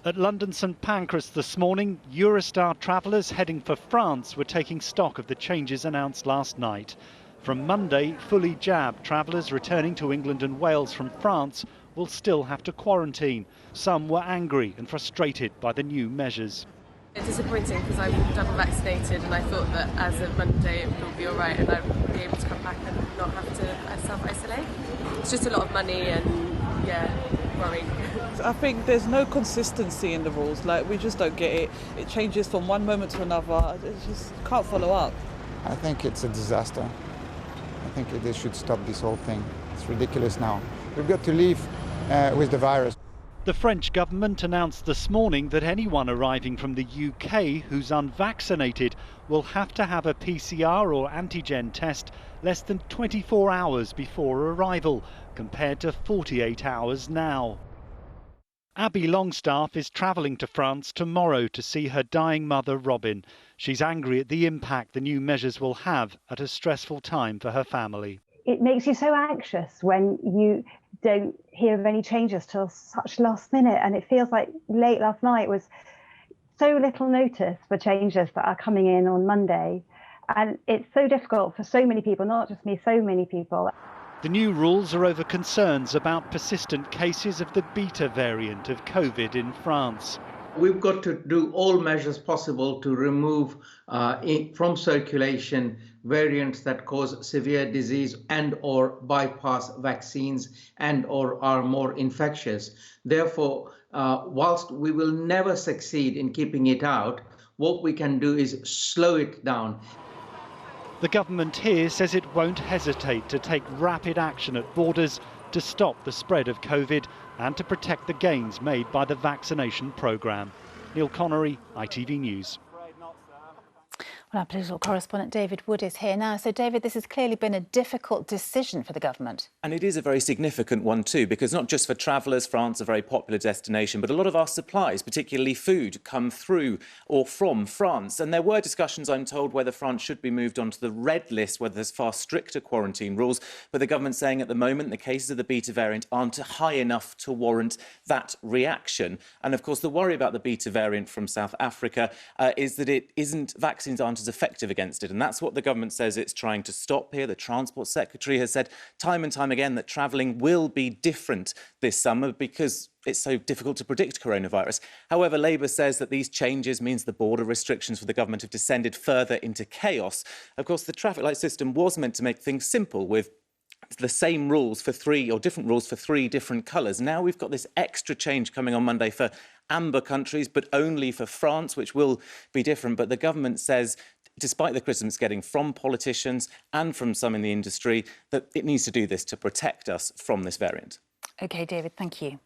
At London St Pancras this morning, Eurostar travellers heading for France were taking stock of the changes announced last night. From Monday, fully jabbed travellers returning to England and Wales from France will still have to quarantine. Some were angry and frustrated by the new measures. It's disappointing because I'm double vaccinated and I thought that as of Monday it would be alright and I'd be able to come back and not have to self-isolate. It's just a lot of money and, yeah, worrying. I think there's no consistency in the rules, we just don't get it. It changes from one moment to another, it just can't follow up. I think it's a disaster. I think they should stop this whole thing. It's ridiculous now. We've got to live with the virus. The French government announced this morning that anyone arriving from the UK who's unvaccinated will have to have a PCR or antigen test less than 24 hours before arrival, compared to 48 hours now. Abby Longstaff is travelling to France tomorrow to see her dying mother, Robin. She's angry at the impact the new measures will have at a stressful time for her family. It makes you so anxious when you don't hear of any changes till such last minute, and it feels like late last night was so little notice for changes that are coming in on Monday, and it's so difficult for so many people, not just me, so many people. The new rules are over concerns about persistent cases of the beta variant of COVID in France. We've got to do all measures possible to remove from circulation variants that cause severe disease and or bypass vaccines and or are more infectious. Therefore, whilst we will never succeed in keeping it out, what we can do is slow it down. The government here says it won't hesitate to take rapid action at borders to stop the spread of COVID and to protect the gains made by the vaccination programme. Neil Connery, ITV News. Well, our political correspondent David Wood is here now. So, David, this has clearly been a difficult decision for the government. And it is a very significant one too, because not just for travellers, France is a very popular destination, but a lot of our supplies, particularly food, come through or from France. And there were discussions, I'm told, whether France should be moved onto the red list, whether there's far stricter quarantine rules. But the government's saying at the moment the cases of the beta variant aren't high enough to warrant that reaction. And of course, the worry about the beta variant from South Africa is that vaccines aren't as effective against it. And that's what the government says it's trying to stop here. The Transport Secretary has said time and time again that travelling will be different this summer because it's so difficult to predict coronavirus. However, Labour says that these changes means the border restrictions for the government have descended further into chaos. Of course, the traffic light system was meant to make things simple with the same rules for different rules for three different colours. Now we've got this extra change coming on Monday for amber countries, but only for France, which will be different. But the government says, despite the criticism it's getting from politicians and from some in the industry, that it needs to do this to protect us from this variant. OK, David, thank you.